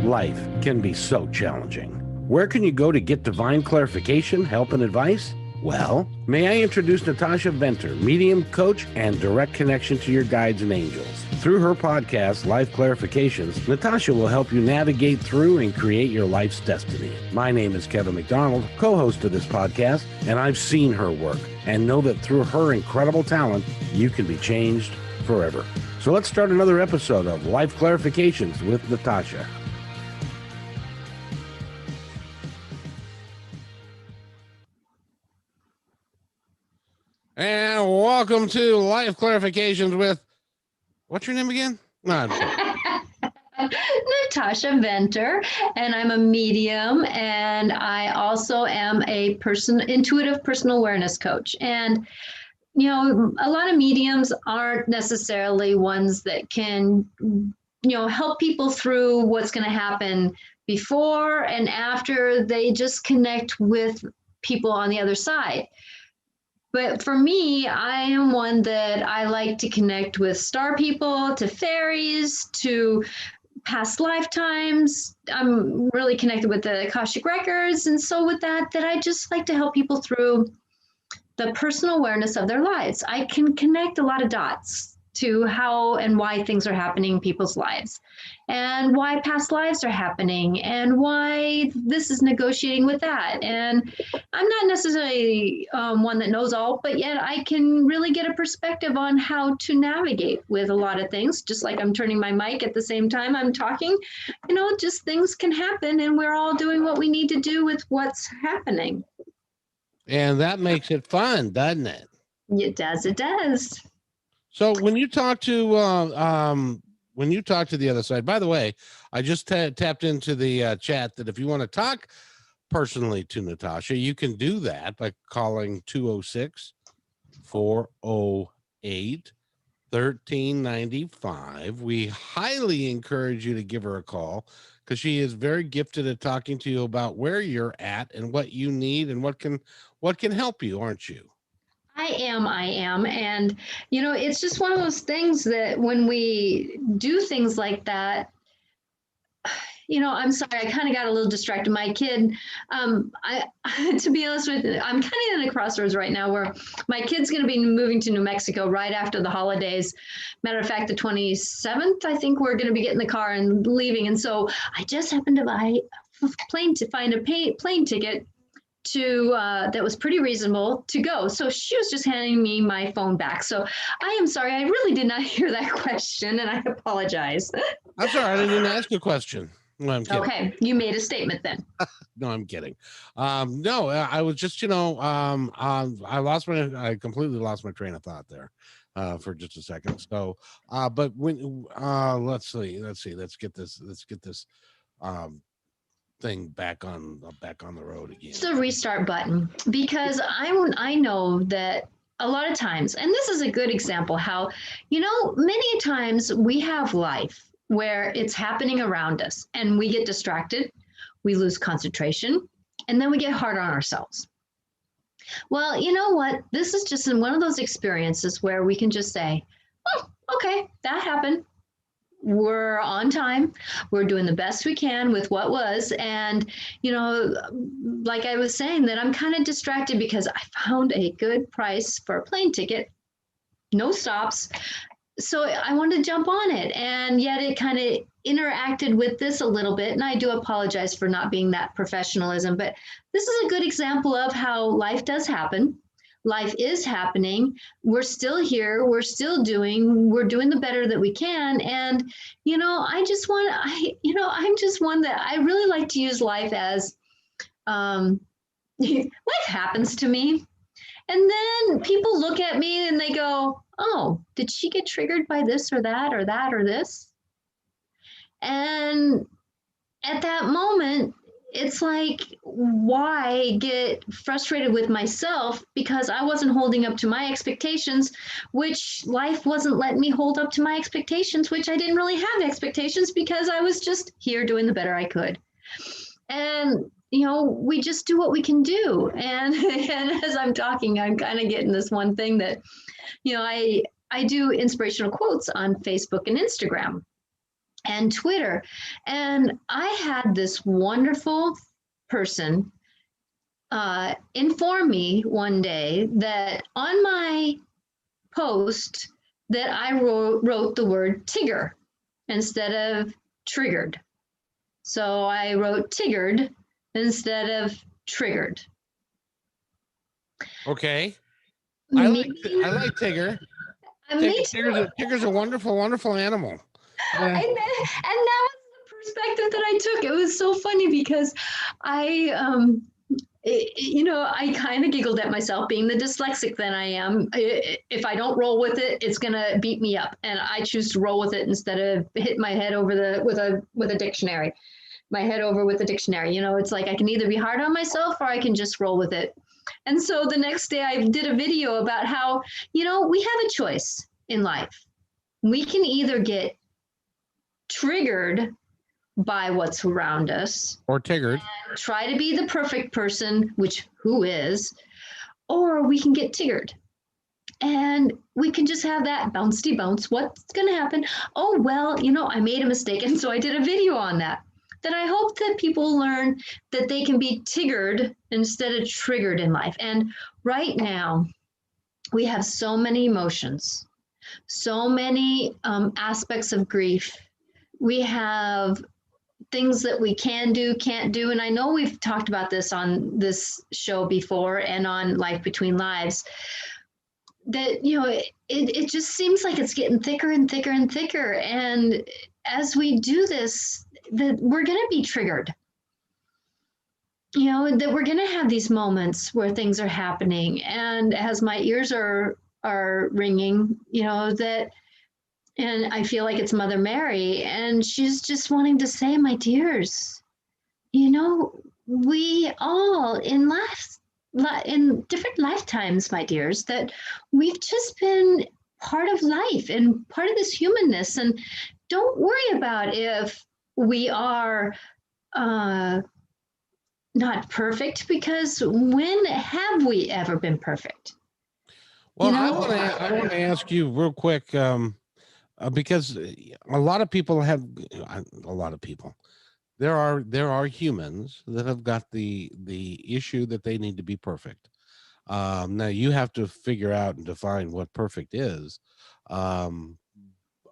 Life can be so challenging. Where can you go to get divine clarification, help, and advice? Well, may I introduce Natasha Venter, medium coach and direct connection to your guides and angels. Through her podcast, Life Clarifications, Natasha will help you navigate through and create your life's destiny. My name is Kevin McDonald, co-host of this podcast, and I've seen her work and know that through her incredible talent, you can be changed forever. So let's start another episode of Life Clarifications with Natasha. And welcome to Life Clarifications with, what's your name again? No, Natasha Venter, and I'm a medium, and I also am a intuitive personal awareness coach. And, you know, a lot of mediums aren't necessarily ones that can, help people through what's going to happen before and after. They just connect with people on the other side. But for me, I am one that I like to connect with star people, to fairies, to past lifetimes. I'm really connected with the Akashic Records. And so with that I just like to help people through the personal awareness of their lives. I can connect a lot of dots to how and why things are happening in people's lives, and why past lives are happening, and why this is negotiating with that. And I'm not necessarily one that knows all, but yet I can really get a perspective on how to navigate with a lot of things. Just like I'm turning my mic at the same time I'm talking, just things can happen, and we're all doing what we need to do with what's happening. And that makes it fun, doesn't it? It does. It does. So when you talk to the other side, by the way, I just tapped into the chat that if you want to talk personally to Natasha, you can do that by calling 206-408-1395. We highly encourage you to give her a call, because she is very gifted at talking to you about where you're at and what you need and what can help you, aren't you? I am. And, it's just one of those things that when we do things like that, I'm sorry, I kind of got a little distracted. My kid, to be honest with you, I'm kind of in a crossroads right now where my kid's going to be moving to New Mexico right after the holidays. Matter of fact, the 27th, I think we're going to be getting the car and leaving. And so I just happened to find a plane ticket to that was pretty reasonable to go. So she was just handing me my phone back. So I am sorry, I really did not hear that question, and I apologize. I'm sorry, I didn't ask a question. No, I'm kidding. Okay, you made a statement then. No, I'm kidding. No, I was just, I completely lost my train of thought there for just a second. So, but when, let's get this thing back on the road again. It's the restart button, because I know that a lot of times, and this is a good example how, many times we have life where it's happening around us and we get distracted, we lose concentration, and then we get hard on ourselves. Well, you know what? This is just one of those experiences where we can just say, oh, okay, that happened. We're on time. We're doing the best we can with what was. And, like I was saying, that I'm kind of distracted because I found a good price for a plane ticket, no stops. So I wanted to jump on it. And yet it kind of interacted with this a little bit. And I do apologize for not being that professionalism. But this is a good example of how life does happen. Life is happening. We're still here. We're doing the better that we can. And, I'm just one that I really like to use life as, life happens to me. And then people look at me and they go, oh, did she get triggered by this or that or that or this? And at that moment, it's like, why get frustrated with myself because I wasn't holding up to my expectations, which life wasn't letting me hold up to my expectations, which I didn't really have expectations because I was just here doing the better I could. And, we just do what we can do. And as I'm talking, I'm kind of getting this one thing that, I do inspirational quotes on Facebook and Instagram. and Twitter. And I had this wonderful person inform me one day that on my post that I wrote the word Tigger instead of triggered. So I wrote Tiggered instead of triggered. Okay. Maybe, I like Tigger. me too. Tigger's a wonderful, wonderful animal. Yeah. And that was the perspective that I took. It was so funny because I, I kind of giggled at myself being the dyslexic that I am. If I don't roll with it, it's gonna beat me up, and I choose to roll with it instead of hit my head over with a dictionary. My head over with the dictionary. It's like I can either be hard on myself or I can just roll with it. And so the next day I did a video about how, we have a choice in life. We can either get triggered by what's around us Or Tiggered. try to be the perfect person, which who is, or we can get tiggered. And we can just have that bouncy bounce. What's going to happen? Oh, well, I made a mistake. And so I did a video on that. That I hope that people learn that they can be tiggered instead of triggered in life. And right now, we have so many emotions, so many aspects of grief. We have things that we can do, can't do. And I know we've talked about this on this show before and on Life Between Lives, that, it just seems like it's getting thicker and thicker and thicker. And as we do this, that we're going to be triggered, that we're going to have these moments where things are happening. And as my ears are ringing, that, and I feel like it's Mother Mary, and she's just wanting to say, my dears, we all in different lifetimes, my dears, that we've just been part of life and part of this humanness. And don't worry about if we are not perfect, because when have we ever been perfect? Well, I want to ask you real quick, because a lot of people there are humans that have got the issue that they need to be perfect. Now you have to figure out and define what perfect is,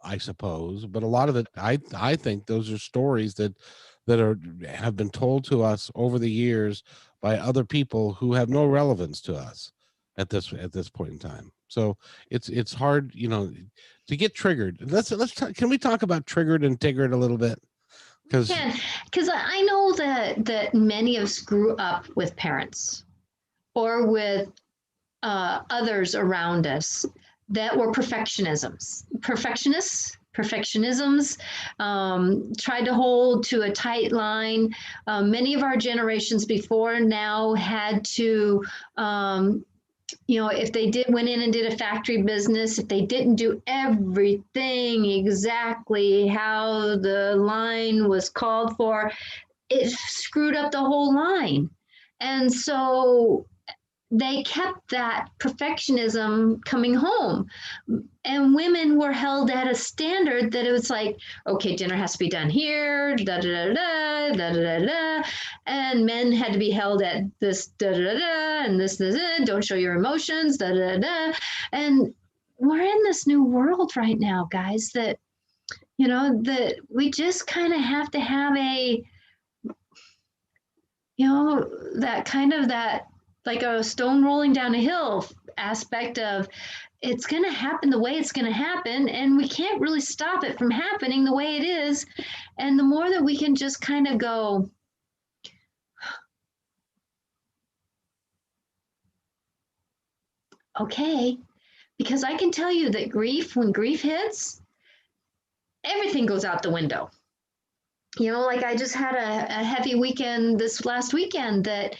I suppose, but a lot of it, I think those are stories that have been told to us over the years by other people who have no relevance to us at this point in time. So it's hard, to get triggered. Can we talk about triggered and tiggered a little bit? Because I know that many of us grew up with parents or with others around us that were perfectionisms, tried to hold to a tight line. Many of our generations before now had to, if they went in and did a factory business, if they didn't do everything exactly how the line was called for, it screwed up the whole line. And so they kept that perfectionism coming home. And women were held at a standard that it was like, okay, dinner has to be done here, da da da da da da da, and men had to be held at this da da da and this da, da, don't show your emotions, da da da. And we're in this new world right now, guys, that that we just kind of have to have a that kind of that like a stone rolling down a hill aspect of it's going to happen the way it's going to happen, and we can't really stop it from happening the way it is. And the more that we can just kind of go, okay, because I can tell you that when grief hits, everything goes out the window. Like I just had a heavy weekend this last weekend that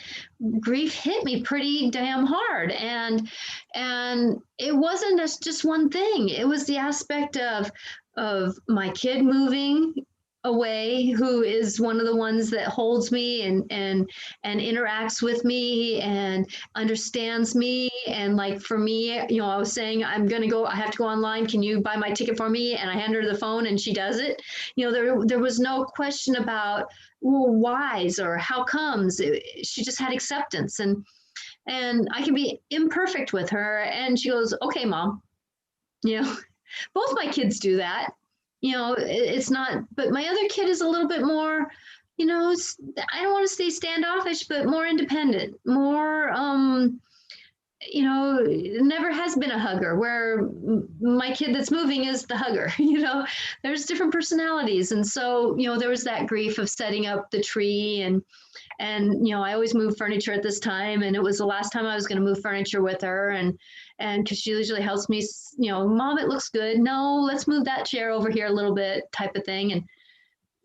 grief hit me pretty damn hard. And it wasn't just one thing. It was the aspect of my kid moving away, who is one of the ones that holds me and interacts with me and understands me. And like for me, I was saying I have to go online, can you buy my ticket for me? And I hand her the phone and she does it. There was no question about whys or how comes. She just had acceptance, and I can be imperfect with her, and she goes, okay, mom. Both my kids do that. It's not, but my other kid is a little bit more, I don't want to say standoffish, but more independent, more, never has been a hugger, where my kid that's moving is the hugger. There's different personalities. And so, there was that grief of setting up the tree, and I always move furniture at this time, and it was the last time I was going to move furniture with her, and because she usually helps me, mom, it looks good, no, let's move that chair over here a little bit, type of thing.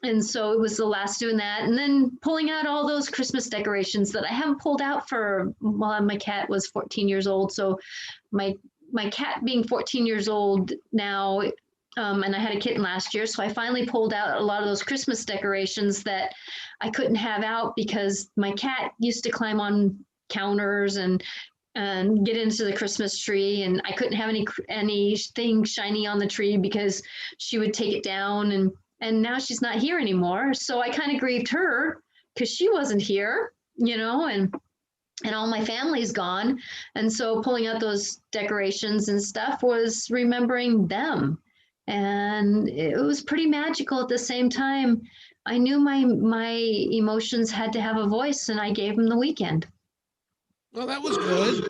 And so it was the last doing that, and then pulling out all those Christmas decorations that I haven't pulled out for, well, my cat was 14 years old, so my cat being 14 years old now, and I had a kitten last year, so I finally pulled out a lot of those Christmas decorations that I couldn't have out because my cat used to climb on counters and get into the Christmas tree, and I couldn't have anything shiny on the tree because she would take it down, and now she's not here anymore. So I kind of grieved her because she wasn't here, and all my family's gone. And so pulling out those decorations and stuff was remembering them. And it was pretty magical. At the same time, I knew my emotions had to have a voice, and I gave them the weekend. Well, that was good,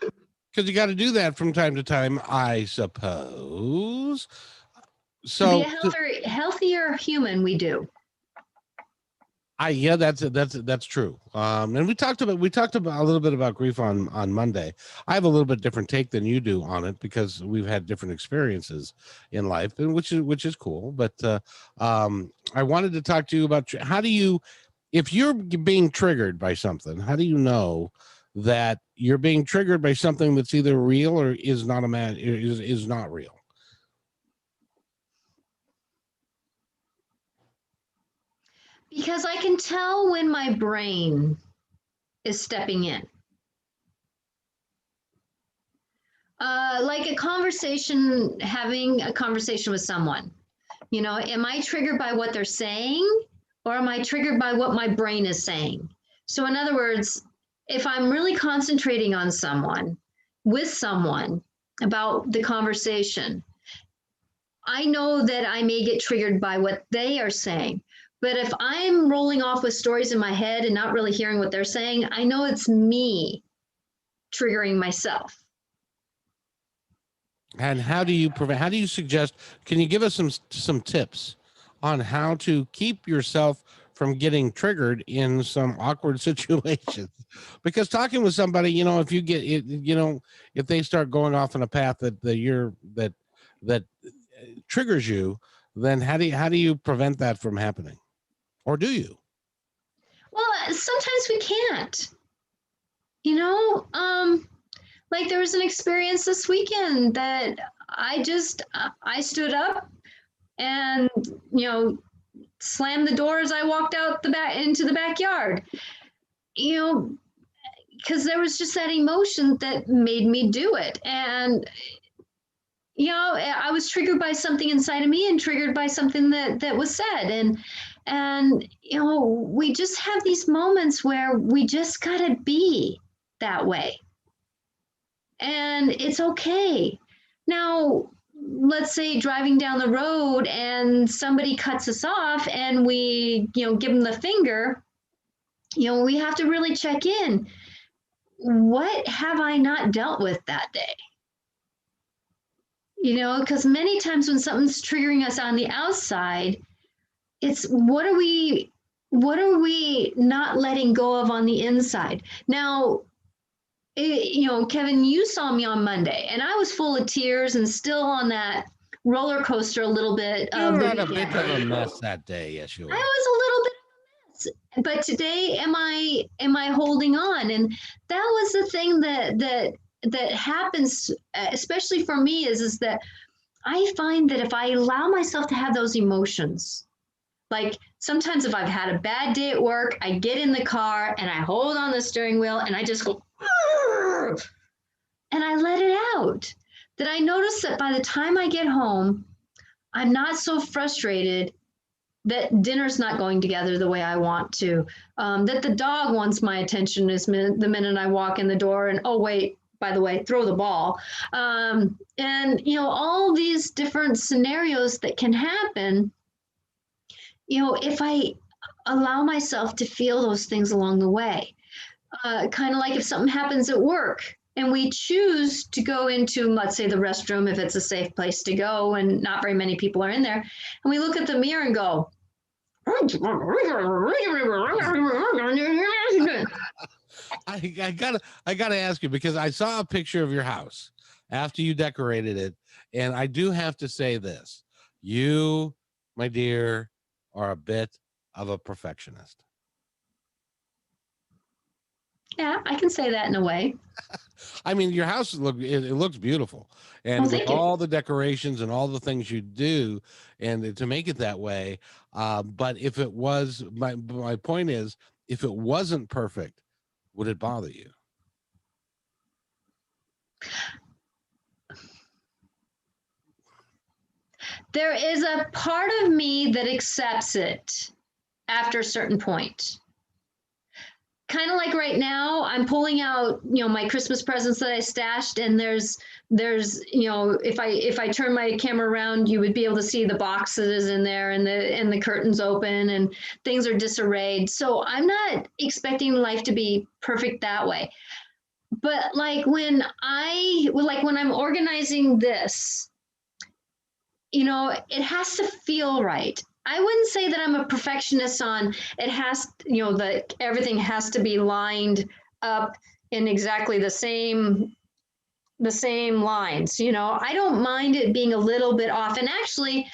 because you got to do that from time to time, I suppose. So to be a healthier human, we do. Yeah, that's true. And we talked about a little bit about grief on Monday. I have a little bit different take than you do on it, because we've had different experiences in life, and which is cool. But I wanted to talk to you about, how do you, if you're being triggered by something, how do you know that you're being triggered by something that's either real or is not is not real? Because I can tell when my brain is stepping in. Like having a conversation with someone. Am I triggered by what they're saying, or am I triggered by what my brain is saying? So in other words, if I'm really concentrating on someone, with someone, about the conversation, I know that I may get triggered by what they are saying. But if I'm rolling off with stories in my head and not really hearing what they're saying, I know it's me triggering myself. And how do you suggest, can you give us some tips on how to keep yourself from getting triggered in some awkward situations? Because talking with somebody, if you get it, if they start going off on a path that triggers you, then how do you prevent that from happening? Or do you? Well, sometimes we can't. Like there was an experience this weekend that I stood up and, slammed the door as I walked out into the backyard, because there was just that emotion that made me do it. And, I was triggered by something inside of me and triggered by something that was said. And, we just have these moments where we just gotta be that way. And it's okay. Now, let's say driving down the road and somebody cuts us off and we, give them the finger, we have to really check in. What have I not dealt with that day? Because many times when something's triggering us on the outside, it's what are we not letting go of on the inside? Now, Kevin, you saw me on Monday, and I was full of tears and still on that roller coaster a little bit. You were a bit of a mess that day, yes, you were. I was a little bit of a mess, but today, am I holding on? And that was the thing that happens, especially for me, is that I find that if I allow myself to have those emotions, Like sometimes if I've had a bad day at work, I get in the car and I hold on the steering wheel and I just go, and I let it out. That I notice that by the time I get home, I'm not so frustrated that dinner's not going together the way I want to, that the dog wants my attention the minute I walk in the door and, oh, wait, by the way, throw the ball. And, all these different scenarios that can happen, if I allow myself to feel those things along the way, kind of like if something happens at work and we choose to go into, let's say, the restroom if it's a safe place to go and not very many people are in there, and we look at the mirror and go, I gotta ask you, because I saw a picture of your house after you decorated it, and I do have to say this: you, my dear, are a bit of a perfectionist. Yeah, I can say that in a way. I mean, your house it looks beautiful, and with all the decorations and all the things you do, and to make it that way. But if it was, my point is, if it wasn't perfect, would it bother you? There is a part of me that accepts it after a certain point. Kind of like right now, I'm pulling out, my Christmas presents that I stashed, and there's, if I turn my camera around, you would be able to see the boxes in there, and the curtains open, and things are disarrayed. So I'm not expecting life to be perfect that way. But like when I'm organizing this, it has to feel right. I wouldn't say that I'm a perfectionist on it has, that everything has to be lined up in exactly the same lines. I don't mind it being a little bit off. And actually,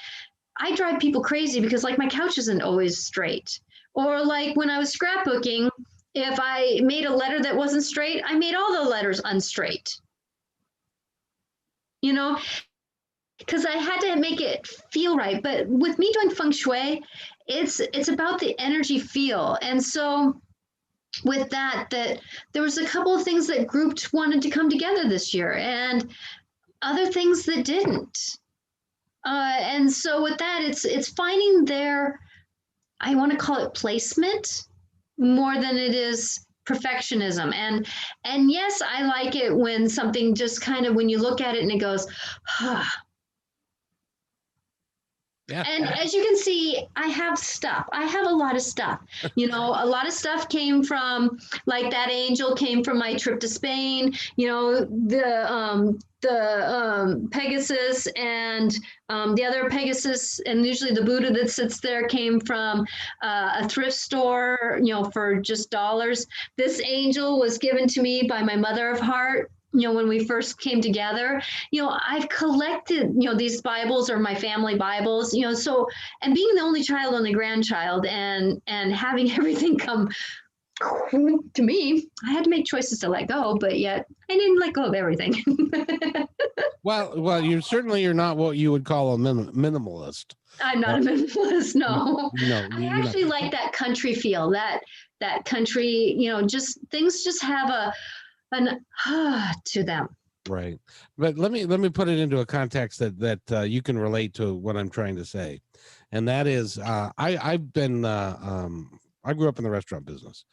I drive people crazy because like my couch isn't always straight. Or like when I was scrapbooking, if I made a letter that wasn't straight, I made all the letters unstraight. Because I had to make it feel right. But with me doing feng shui, it's about the energy feel. And so with that there was a couple of things that groups wanted to come together this year and other things that didn't. And so with that, it's finding I want to call it placement more than it is perfectionism. And yes, I like it when something just kind of, when you look at it and it goes, Yeah. And as you can see, I have stuff. I have a lot of stuff. A lot of stuff came from, like that angel came from my trip to Spain. The Pegasus and the other Pegasus, and usually the Buddha that sits there came from a thrift store, for just dollars. This angel was given to me by my mother of heart. When we first came together, I've collected, these Bibles are my family Bibles, so, and being the only child and the grandchild and having everything come to me, I had to make choices to let go, but yet I didn't let go of everything. Well, you're not what you would call a minimalist. I'm not a minimalist. No, I actually not. Like that country feel, that country, just things just have an to them. Right. But let me put it into a context that you can relate to what I'm trying to say. And that is, I've been, I grew up in the restaurant business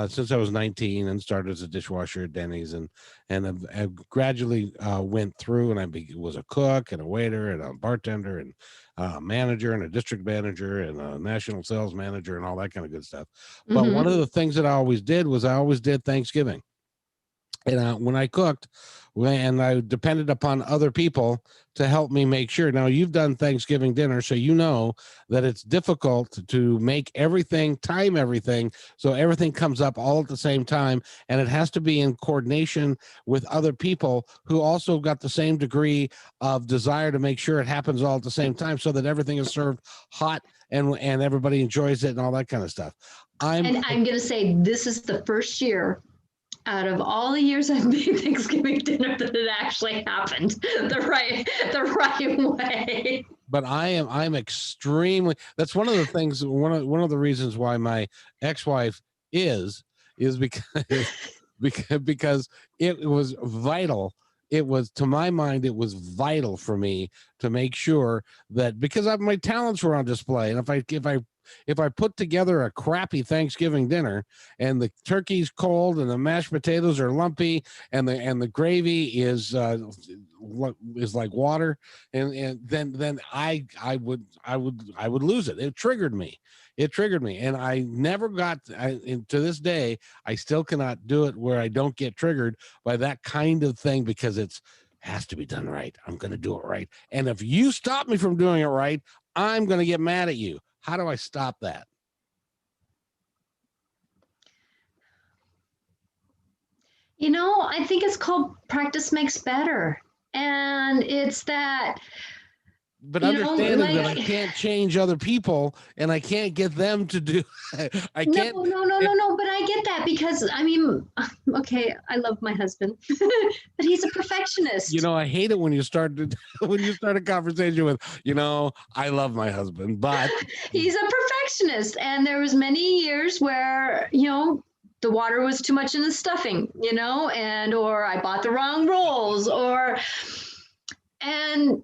since I was 19 and started as a dishwasher at Denny's and I gradually went through and I was a cook and a waiter and a bartender and a manager and a district manager and a national sales manager and all that kind of good stuff. But one of the things that I always did was I always did Thanksgiving. And when I cooked, and I depended upon other people to help me make sure. Now, you've done Thanksgiving dinner, so you know that it's difficult to make everything, time everything, so everything comes up all at the same time, and it has to be in coordination with other people who also got the same degree of desire to make sure it happens all at the same time so that everything is served hot and everybody enjoys it and all that kind of stuff. And I'm going to say this is the first year out of all the years I've made Thanksgiving dinner that it actually happened the right way. But I'm extremely, that's one of the things, one of the reasons why my ex-wife is because because it was vital. It was, to my mind, it was vital for me to make sure that, because my talents were on display, and if I put together a crappy Thanksgiving dinner and the turkey's cold and the mashed potatoes are lumpy and the gravy is like water, and then I would lose it. It triggered me. And I never got, and to this day, I still cannot do it where I don't get triggered by that kind of thing, because it's has to be done right. I'm going to do it right. And if you stop me from doing it right, I'm going to get mad at you. How do I stop that? I think it's called practice makes better. And it's that, but understanding that I can't change other people and I can't get them to do, I can't. No, but I get that, because I mean, okay, I love my husband, but he's a perfectionist. I hate it when you start a conversation with, I love my husband, but he's a perfectionist. And there was many years where, the water was too much in the stuffing, or I bought the wrong rolls, and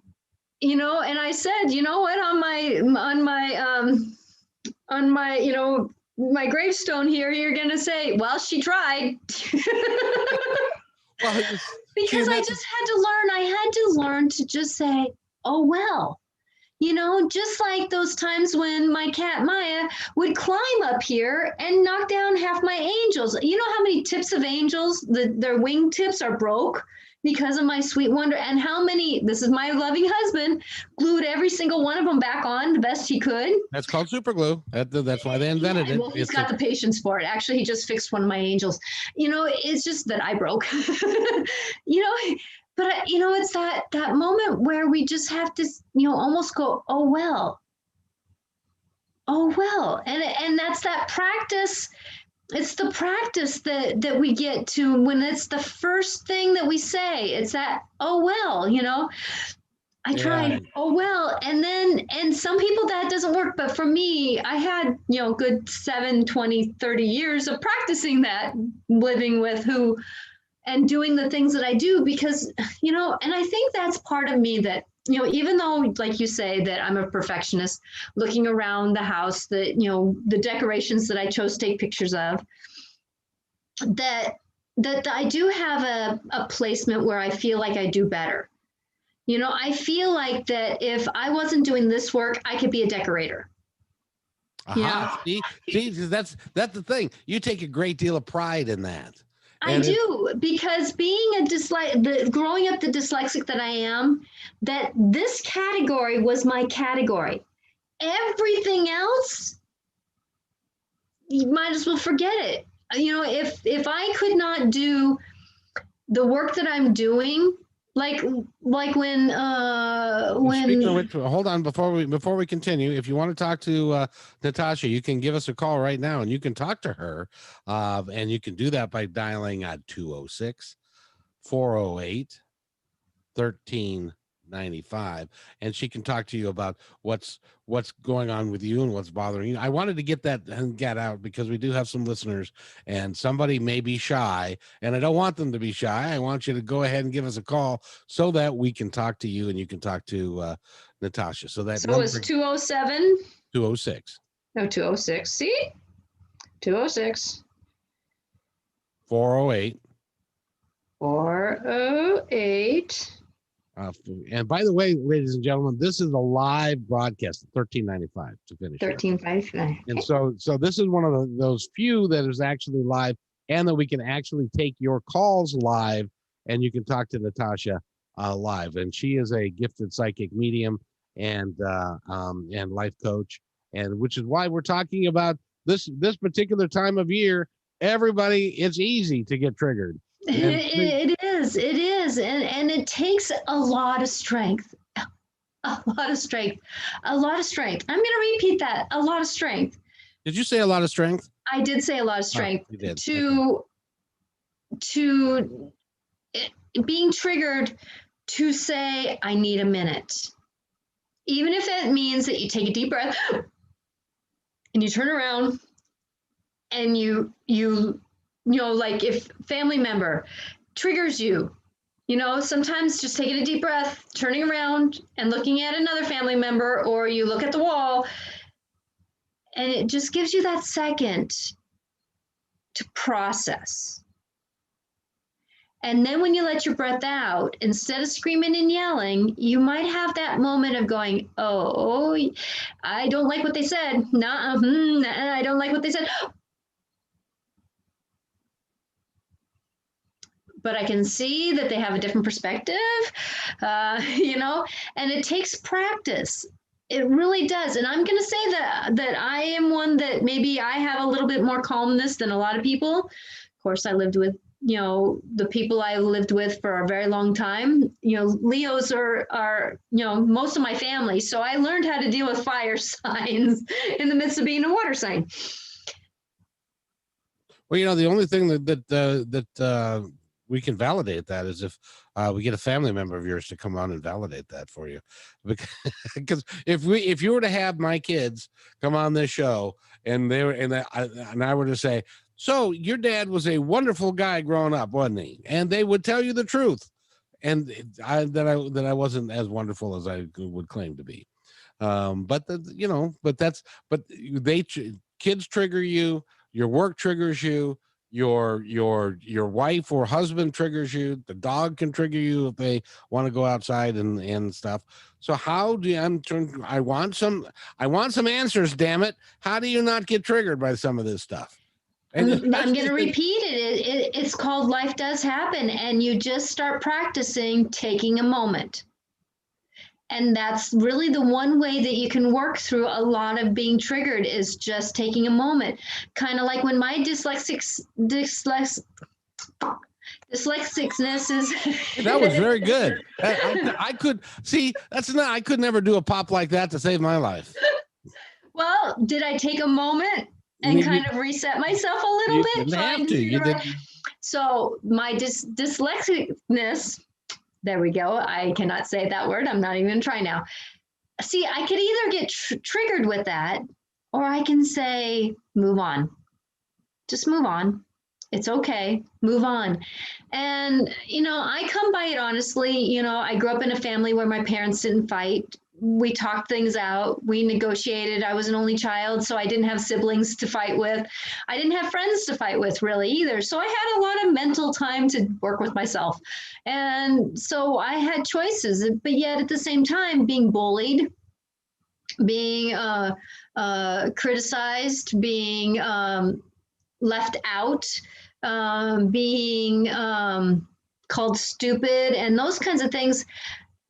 I said, what, on my my gravestone here, you're going to say, well, she tried. Well, because I just had to learn to just say, oh, well, just like those times when my cat Maya would climb up here and knock down half my angels. You know how many tips of angels, their wing tips are broke because of my sweet wonder, and how many, this is my loving husband, glued every single one of them back on the best he could. That's called super glue. That's why they invented it. Well, he's got the patience for it. Actually, he just fixed one of my angels. It's just that I broke. But it's that moment where we just have to, almost go, oh well, and that's that practice. It's the practice that we get to when it's the first thing that we say. It's that, oh well, I tried, oh well, and some people that doesn't work, but for me, I had good 7, 20, 30 years of practicing that, living with who and doing the things that I do, because and I think that's part of me that even though, like you say, that I'm a perfectionist, looking around the house, that the decorations that I chose to take pictures of, that I do have a placement where I feel like I do better. I feel like that if I wasn't doing this work, I could be a decorator. See, that's the thing. You take a great deal of pride in that. I do, because being growing up the dyslexic that I am, that this category was my category. Everything else, you might as well forget it. If I could not do the work that I'm doing, like when hold on, before we continue, if you want to talk to Natasha, you can give us a call right now and you can talk to her, and you can do that by dialing 206-408-1395, and she can talk to you about what's going on with you and what's bothering you. I wanted to get that and get out because we do have some listeners, and somebody may be shy, and I don't want them to be shy. I want you to go ahead and give us a call so that we can talk to you and you can talk to Natasha. So it's 207 206. No, 206. See? 206 408 408. And by the way, ladies and gentlemen, this is a live broadcast, $13.95 to finish. $13.95. And so this is one of those few that is actually live, and that we can actually take your calls live, and you can talk to Natasha live. And she is a gifted psychic medium and life coach, and which is why we're talking about this particular time of year. Everybody, it's easy to get triggered. It is, and it takes a lot of strength. I'm going to repeat that. A lot of strength. Did you say a lot of strength? I did say a lot of strength to being triggered to say, I need a minute. Even if that means that you take a deep breath and you turn around and you know, like if family member triggers you, you know, sometimes just taking a deep breath, turning around and looking at another family member, or you look at the wall, and it just gives you that second to process. And then when you let your breath out, instead of screaming and yelling, you might have that moment of going, oh, I don't like what they said. Nah, I don't like what they said. But I can see that they have a different perspective, you know, and it takes practice. It really does. And I'm going to say that I am one that maybe I have a little bit more calmness than a lot of people. Of course, I lived with, you know, the people I lived with for a very long time. You know, Leos are, you know, most of my family. So I learned how to deal with fire signs in the midst of being a water sign. Well, you know, the only thing that we can validate that is if we get a family member of yours to come on and validate that for you, because if you were to have my kids come on this show and they were and I were to say, so your dad was a wonderful guy growing up, wasn't he? And they would tell you the truth, and that I wasn't as wonderful as I would claim to be. But you know, but kids trigger you, your work triggers you, your wife or husband triggers you, the dog can trigger you if they want to go outside and stuff. So how do you, I want some answers, damn it. How do you not get triggered by some of this stuff? And I'm going to repeat it. It's called Life Does Happen, and you just start practicing taking a moment. And that's really the one way that you can work through a lot of being triggered, is just taking a moment. Kind of like when my dyslexic dyslexicsness is. That was very good. I could see I could never do a pop like that to save my life. Well, did I take a moment and kind of reset myself a little bit? Didn't have to. You didn't. So my dyslexicness. There we go. I cannot say that word. I'm not even going to try now. See, I could either get triggered with that, or I can say, move on. Just move on. It's okay. Move on. And, you know, I come by it honestly. You know, I grew up in a family where my parents didn't fight. We talked things out. We negotiated. I was an only child, so I didn't have siblings to fight with. I didn't have friends to fight with really either. So I had a lot of mental time to work with myself. And so I had choices, but yet at the same time, being bullied, being criticized, being left out, being called stupid, and those kinds of things,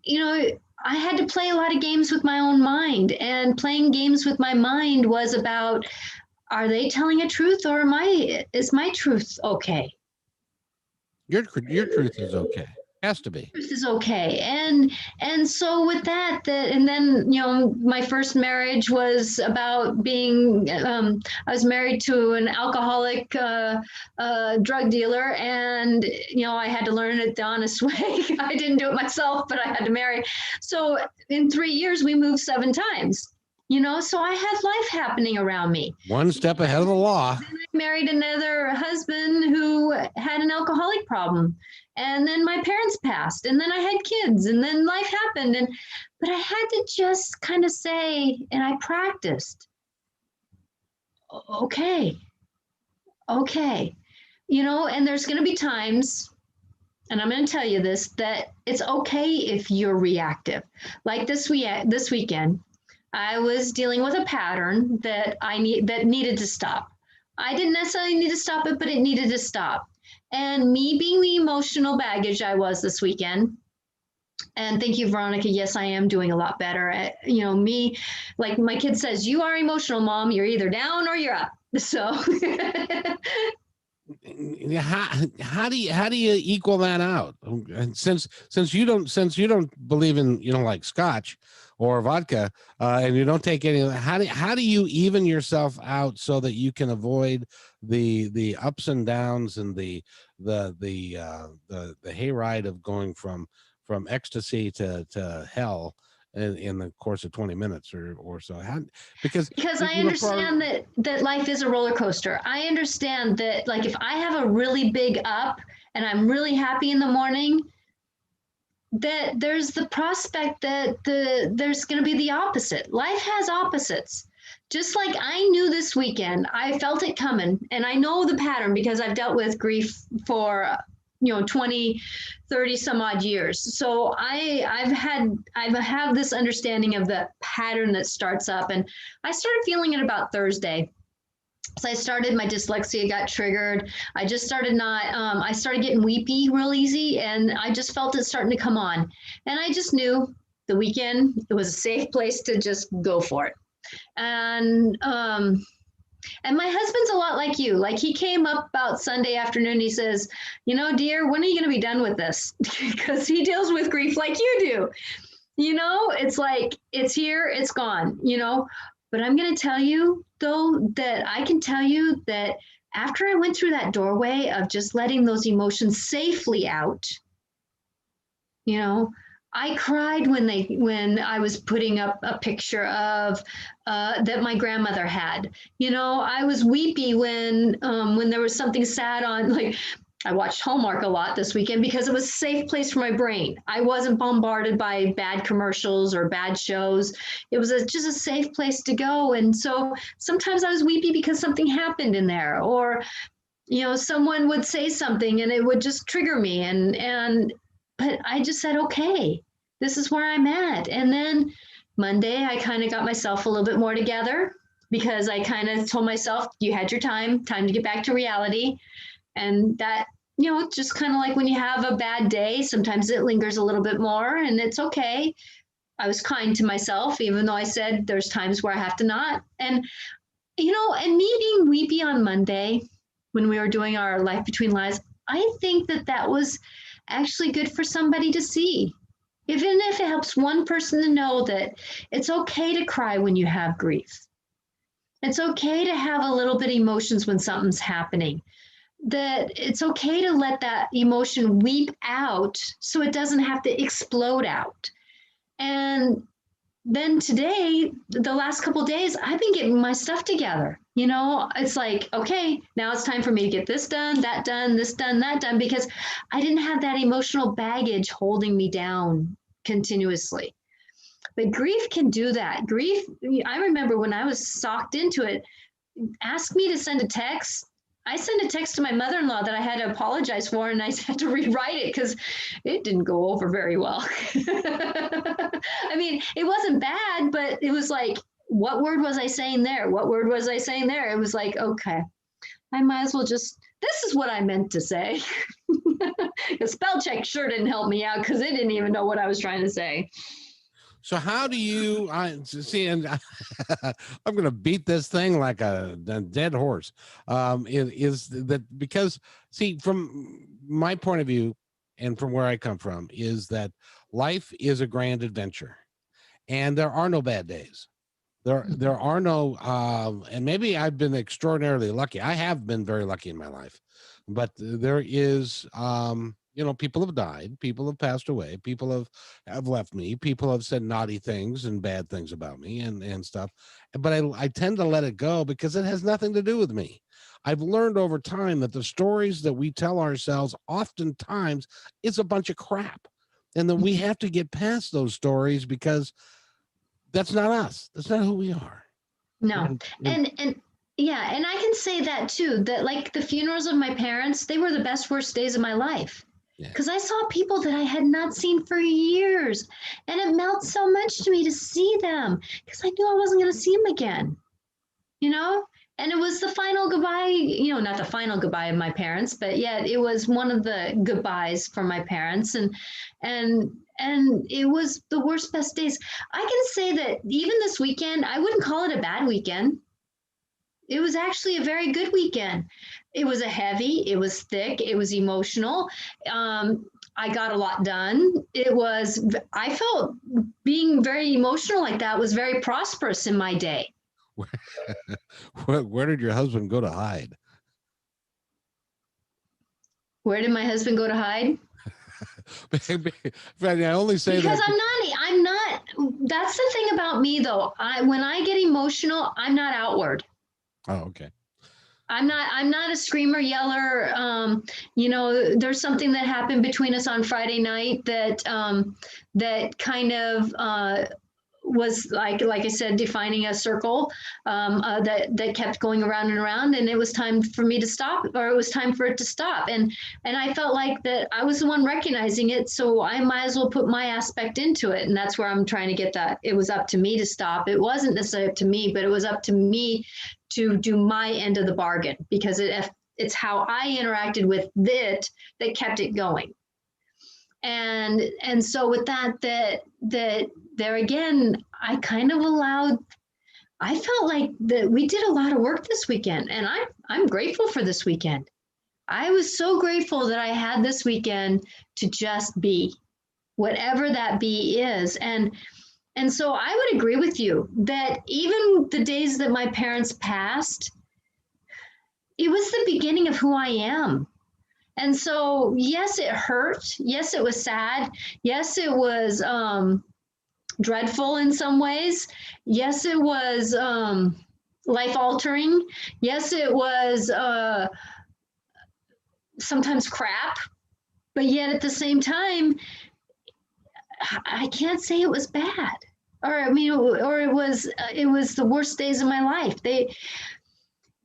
you know, I had to play a lot of games with my own mind, and playing games with my mind was about, are they telling a truth, or is my truth okay? Your truth is okay. Has to be. Truth is okay. And so with that, and then, you know, my first marriage was about being, I was married to an alcoholic drug dealer, and, you know, I had to learn it the honest way. I didn't do it myself, but I had to marry. So in 3 years, we moved 7 times. You know, so I had life happening around me. One step ahead of the law. Then I married another husband who had an alcoholic problem. And then my parents passed, and then I had kids, and then life happened. But I had to just kind of say, and I practiced, okay. You know, and there's going to be times, and I'm going to tell you this, that it's okay if you're reactive. Like this weekend, I was dealing with a pattern that needed to stop. I didn't necessarily need to stop it, but it needed to stop. And me being the emotional baggage I was this weekend, and thank you, Veronica. Yes, I am doing a lot better. You know, me, like my kid says, you are emotional, Mom. You're either down or you're up. So how do you equal that out? And since you don't believe in, like scotch or vodka, and you don't take any, how do you even yourself out so that you can avoid the ups and downs and the hayride of going from ecstasy to hell in the course of 20 minutes or so? Because I understand that life is a roller coaster. I understand that, like, if I have a really big up and I'm really happy in the morning, that there's the prospect that there's going to be the opposite. Life has opposites. Just like I knew this weekend, I felt it coming, and I know the pattern because I've dealt with grief for 20, 30 some odd years. So I've had this understanding of the pattern that starts up, and I started feeling it about Thursday. So my dyslexia got triggered. I just started I started getting weepy real easy, and I just felt it starting to come on. And I just knew the weekend, it was a safe place to just go for it. And my husband's a lot like you. Like, he came up about Sunday afternoon. He says, dear, when are you going to be done with this? Because he deals with grief like you do. It's like, it's here, it's gone, But I'm going to tell you, though, that I can tell you that after I went through that doorway of just letting those emotions safely out, I cried when I was putting up a picture of that my grandmother had. I was weepy when there was something sad on. Like, I watched Hallmark a lot this weekend because it was a safe place for my brain. I wasn't bombarded by bad commercials or bad shows. It was just a safe place to go. And so sometimes I was weepy because something happened in there, or someone would say something and it would just trigger me. But I just said, okay, this is where I'm at. And then Monday, I kind of got myself a little bit more together because I kind of told myself, you had your time to get back to reality. And that, just kind of like when you have a bad day, sometimes it lingers a little bit more, and it's okay. I was kind to myself, even though I said there's times where I have to not. And, and me being weepy on Monday when we were doing our Life Between Lives, I think that was actually good for somebody to see. Even if it helps one person to know that it's okay to cry when you have grief. It's okay to have a little bit of emotions when something's happening. That it's okay to let that emotion weep out so it doesn't have to explode out. And then today, the last couple of days, I've been getting my stuff together. It's like, okay, now it's time for me to get this done, that done, this done, that done, because I didn't have that emotional baggage holding me down continuously. But grief can do that. Grief, I remember when I was socked into it, ask me to send a text. I sent a text to my mother-in-law that I had to apologize for, and I had to rewrite it because it didn't go over very well. I mean, it wasn't bad, but it was like, what word was I saying there? What word was I saying there? It was like, okay, I might as well just, this is what I meant to say. The spell check sure didn't help me out because it didn't even know what I was trying to say. So how do you see? And I'm going to beat this thing like a dead horse. Is that because, see, from my point of view and from where I come from, is that life is a grand adventure, and there are no bad days. There are no, and maybe I've been extraordinarily lucky. I have been very lucky in my life, but there is, people have died, people have passed away, people have left me, people have said naughty things and bad things about me and stuff. But I tend to let it go because it has nothing to do with me. I've learned over time that the stories that we tell ourselves oftentimes is a bunch of crap, and that we have to get past those stories because that's not us. That's not who we are. No. And yeah, and I can say that too, that like the funerals of my parents, they were the best, worst days of my life. Because I saw people that I had not seen for years. And it meant so much to me to see them because I knew I wasn't going to see them again. And it was the final goodbye, not the final goodbye of my parents, but yet it was one of the goodbyes for my parents. And it was the worst, best days. I can say that even this weekend, I wouldn't call it a bad weekend. It was actually a very good weekend. It was it was thick, it was emotional. I got a lot done. I felt being very emotional like that was very prosperous in my day. Where did your husband go to hide? Where did my husband go to hide? I only say Because that I'm not, that's the thing about me though. When I get emotional, I'm not outward. oh, okay. I'm not a screamer yeller. There's something that happened between us on Friday night that kind of was like I said, defining a circle that kept going around and around, and it was time for me to stop, or it was time for it to stop, and I felt like that I was the one recognizing it, so I might as well put my aspect into it, and that's where I'm trying to get that. It was up to me to stop. It wasn't necessarily up to me, but it was up to me to do my end of the bargain, because it's how I interacted with it that kept it going. And so with that there again, I kind of allowed, I felt like that we did a lot of work this weekend, and I'm grateful for this weekend. I was so grateful that I had this weekend to just be, whatever that be is. And so I would agree with you that even the days that my parents passed, it was the beginning of who I am. And so, yes, it hurt. Yes, it was sad. Yes, it was dreadful in some ways. Yes, it was life altering. Yes, it was sometimes crap. But yet at the same time, I can't say it was bad. Or I mean, or it was the worst days of my life.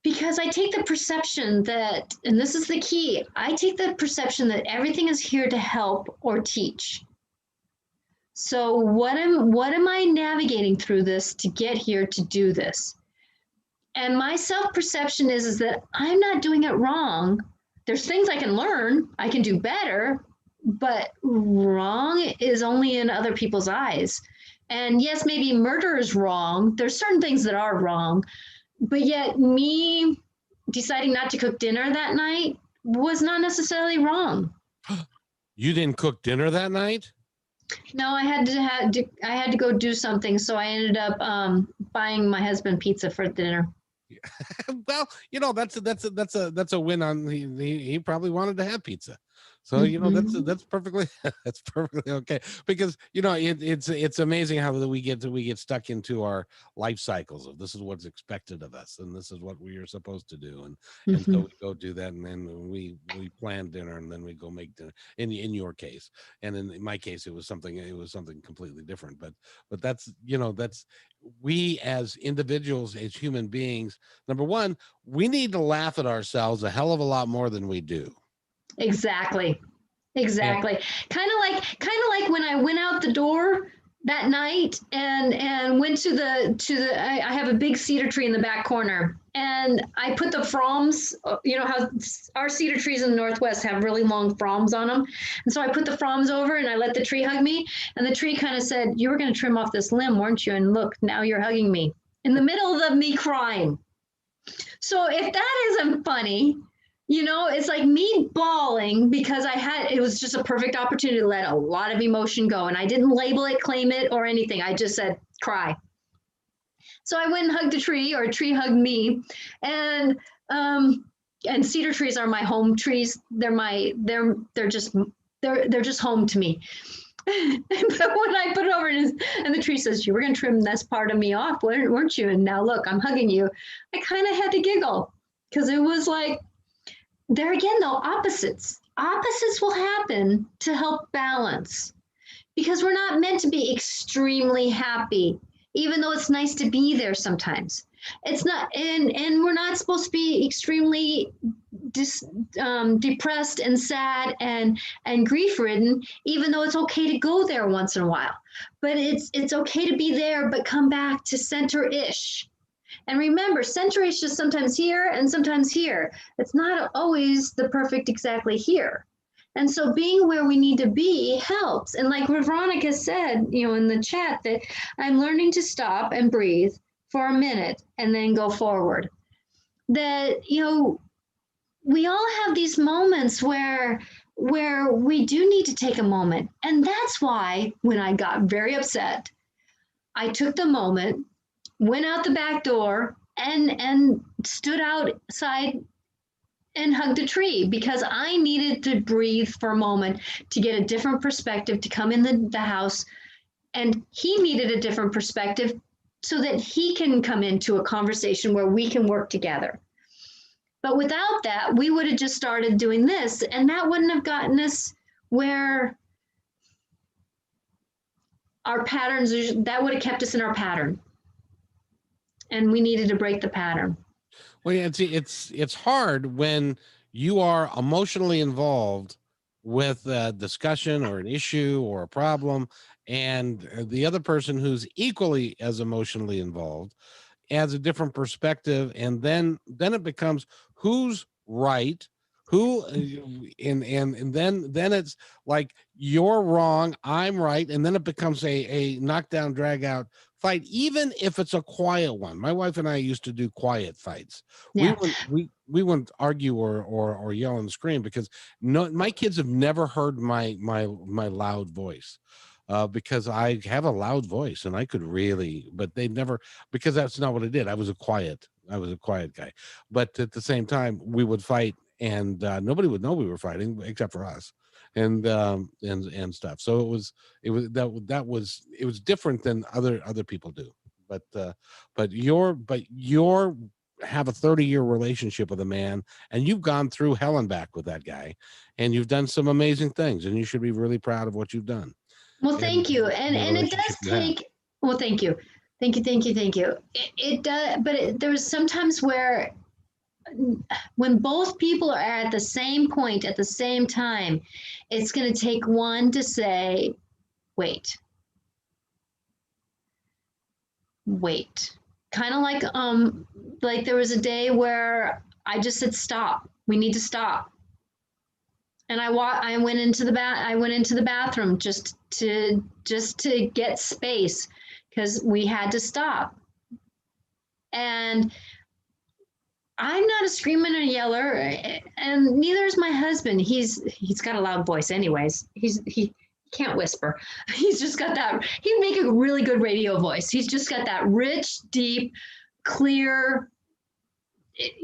Because I take the perception that, and this is the key, I take the perception that everything is here to help or teach. So what am I navigating through this to get here to do this? And my self-perception is that I'm not doing it wrong. There's things I can learn, I can do better, but wrong is only in other people's eyes. And yes, maybe murder is wrong. There's certain things that are wrong, but yet me deciding not to cook dinner that night was not necessarily wrong. You didn't cook dinner that night? No, I had to go do something, so I ended up buying my husband pizza for dinner. Well, that's a win on he probably wanted to have pizza. So that's perfectly that's perfectly okay, because it's amazing how we get stuck into our life cycles of this is what's expected of us and this is what we are supposed to do, and so we go do that, and then we plan dinner, and then we go make dinner in your case, and in my case it was something completely different, but that's we as individuals, as human beings, number one, we need to laugh at ourselves a hell of a lot more than we do. Exactly. Kind of like when I went out the door that night and went to the I have a big cedar tree in the back corner, and I put the fronds, how our cedar trees in the Northwest have really long fronds on them, and so I put the fronds over and I let the tree hug me, and the tree kind of said, "You were going to trim off this limb, weren't you? And look, now you're hugging me," in the middle of me crying. So if that isn't funny, it's like me bawling because it was just a perfect opportunity to let a lot of emotion go. And I didn't label it, claim it, or anything. I just said, cry. So I went and hugged a tree, or a tree hugged me. And cedar trees are my home trees. They're just home to me. But when I put it over and the tree says, "You were going to trim this part of me off, weren't you? And now look, I'm hugging you." I kind of had to giggle, because it was like, there again, though, opposites will happen to help balance, because we're not meant to be extremely happy, even though it's nice to be there sometimes. It's not, and we're not supposed to be extremely depressed and sad and grief-ridden, even though it's okay to go there once in a while. But it's okay to be there, but come back to center-ish. And remember, center-ish is sometimes here and sometimes here. It's not always the perfect exactly here. And so being where we need to be helps. And like Veronica said, in the chat, that I'm learning to stop and breathe for a minute and then go forward. that, we all have these moments where we do need to take a moment. And that's why when I got very upset, I took the moment, went out the back door, and stood outside and hugged a tree, because I needed to breathe for a moment, to get a different perspective, to come in the house. And he needed a different perspective so that he can come into a conversation where we can work together. But without that, we would have just started doing this, and that wouldn't have gotten us where our patterns, that would have kept us in our pattern. And we needed to break the pattern. Well, yeah, it's hard when you are emotionally involved with a discussion or an issue or a problem, and the other person who's equally as emotionally involved adds a different perspective, and then it becomes who's right, who, and then it's like you're wrong, I'm right, and then it becomes a knockdown, drag out fight, even if it's a quiet one. My wife and I used to do quiet fights. Yeah. We wouldn't argue or yell and scream, because my kids have never heard my loud voice. Because I have a loud voice and I could really, but they never, because that's not what I did. I was a quiet guy. But at the same time, we would fight, and nobody would know we were fighting except for us, and stuff. So it was different than other people do. But you're have a 30-year relationship with a man, and you've gone through hell and back with that guy, and you've done some amazing things, and you should be really proud of what you've done. Well, thank you. And it does take, well, thank you. Thank you. It does, but there's sometimes where when both people are at the same point at the same time, it's going to take one to say, wait. Kind of like there was a day where I just said, stop. We need to stop. And I went into the bathroom just to get space, because we had to stop. And I'm not a screamer and a yeller, and neither is my husband. He's got a loud voice anyways. He can't whisper. He's just got that, he'd make a really good radio voice. He's just got that rich, deep, clear,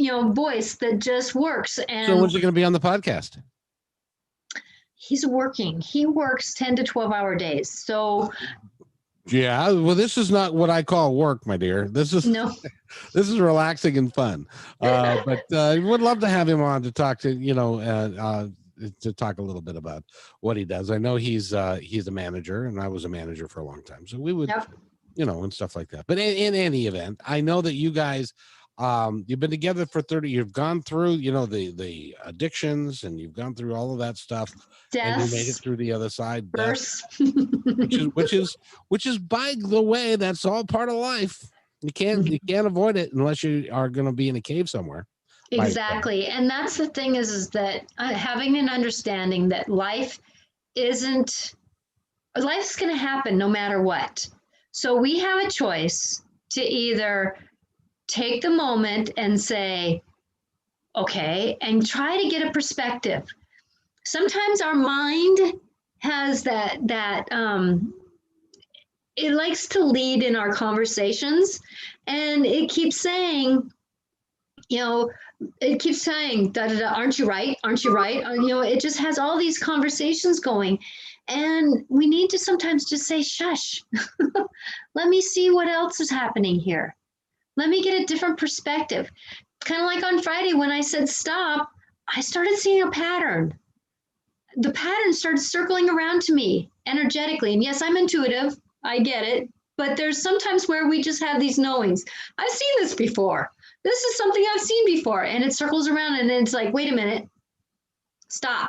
voice that just works. And so when's he going to be on the podcast? He's working. He works 10 to 12-hour days. So yeah, well, this is not what I call work, my dear. This is this is relaxing and fun. But would love to have him on to talk to to talk a little bit about what he does. I know he's a manager, and I was a manager for a long time, so we would, and stuff like that. But in any event, I know that you guys, you've been together for 30. You've gone through, the addictions, and you've gone through all of that stuff. Death, and you made it through the other side. which is by the way, that's all part of life. You can't avoid it unless you are going to be in a cave somewhere. Exactly. And that's the thing is that having an understanding that life's going to happen no matter what. So we have a choice to either take the moment and say, okay, and try to get a perspective. Sometimes our mind has that it likes to lead in our conversations, and it keeps saying, da, da, da, aren't you right? Aren't you right? It just has all these conversations going, and we need to sometimes just say, shush, let me see what else is happening here. Let me get a different perspective. Kind of like on Friday when I said stop, I started seeing a pattern. The pattern started circling around to me energetically. And yes, I'm intuitive. I get it. But there's sometimes where we just have these knowings. I've seen this before. This is something I've seen before. And it circles around, and it's like, wait a minute. Stop.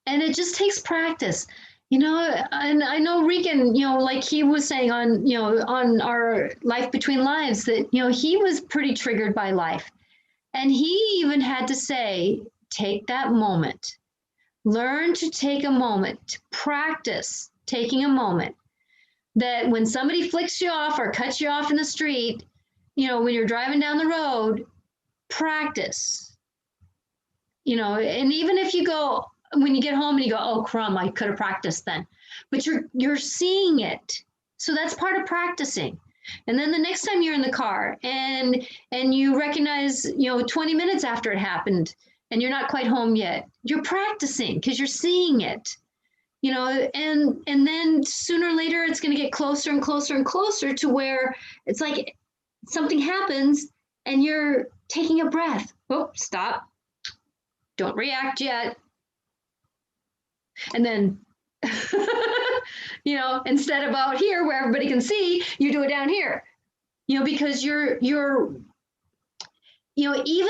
And it just takes practice. And I know Regan, like he was saying on our Life Between Lives, that, he was pretty triggered by life. And he even had to say, take that moment, learn to take a moment, to practice taking a moment, that when somebody flicks you off or cuts you off in the street, when you're driving down the road, practice, and even if you go, when you get home and you go, oh, crumb, I could have practiced then, but you're seeing it. So that's part of practicing. And then the next time you're in the car and you recognize, 20 minutes after it happened and you're not quite home yet, you're practicing because you're seeing it, and then sooner or later it's going to get closer and closer and closer to where it's like something happens and you're taking a breath. Oh, stop. Don't react yet. And then, instead of out here where everybody can see, you do it down here, because you're, even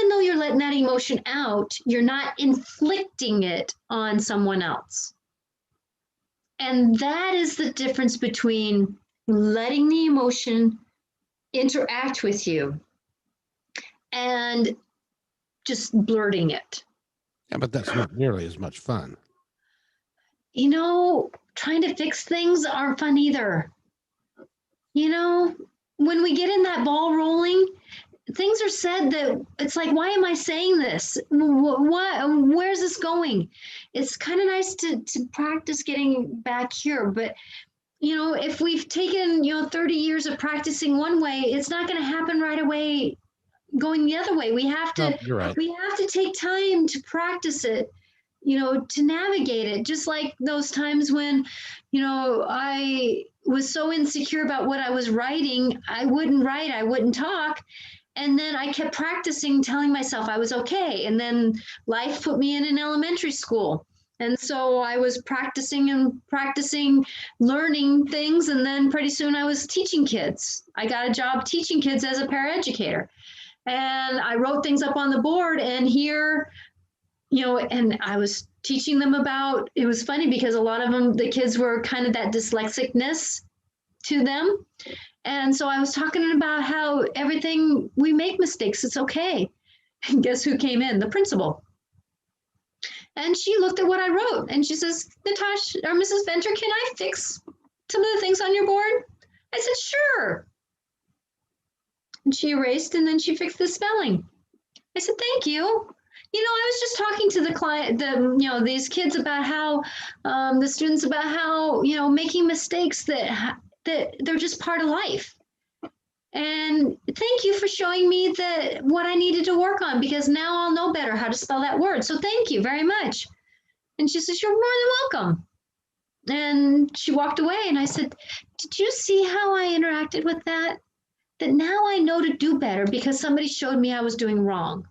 though you're letting that emotion out, you're not inflicting it on someone else. And that is the difference between letting the emotion interact with you and just blurting it. Yeah, but that's not nearly as much fun. Trying to fix things aren't fun either. When we get in that ball rolling, things are said that it's like, why am I saying this? Where's this going? It's kind of nice to practice getting back here. But, if we've taken, 30 years of practicing one way, it's not going to happen right away going the other way. We have to, you're right. We have to take time to practice it, to navigate it. Just like those times when, I was so insecure about what I was writing, I wouldn't write, I wouldn't talk. And then I kept practicing telling myself I was okay. And then life put me in an elementary school. And so I was practicing, learning things. And then pretty soon I was teaching kids. I got a job teaching kids as a paraeducator. And I wrote things up on the board, and here, and I was teaching them about, it was funny because a lot of them, the kids were kind of that dyslexicness to them. And so I was talking about how everything, we make mistakes, it's okay. And guess who came in? The principal. And she looked at what I wrote and she says, Natasha or Mrs. Venter, can I fix some of the things on your board? I said, sure. And she erased and then she fixed the spelling. I said, thank you. I was just talking to the client, these kids about how, the students about how, making mistakes that they're just part of life. And thank you for showing me what I needed to work on, because now I'll know better how to spell that word. So thank you very much. And she says, you're more than welcome. And she walked away and I said, did you see how I interacted with that? That now I know to do better because somebody showed me I was doing wrong.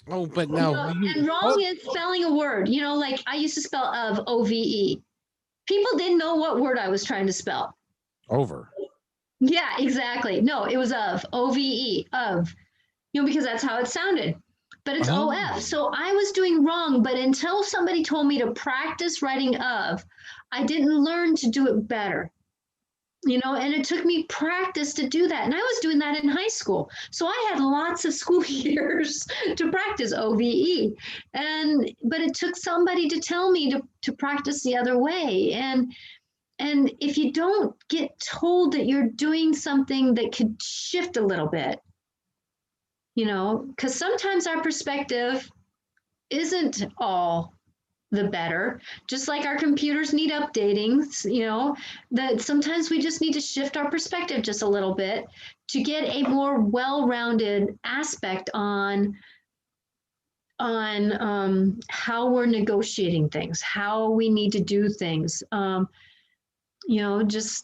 Oh, but no. And wrong is spelling a word, like I used to spell of, O-V-E. People didn't know what word I was trying to spell. Over. Yeah, exactly. No, it was of, O-V-E, of, because that's how it sounded. But it's O-F. So I was doing wrong, but until somebody told me to practice writing of, I didn't learn to do it better. And it took me practice to do that. And I was doing that in high school. So I had lots of school years to practice OVE. But it took somebody to tell me to practice the other way. And if you don't get told that you're doing something that could shift a little bit, because sometimes our perspective isn't all the better, just like our computers need updating, that sometimes we just need to shift our perspective just a little bit to get a more well-rounded aspect on how we're negotiating things, how we need to do things. It's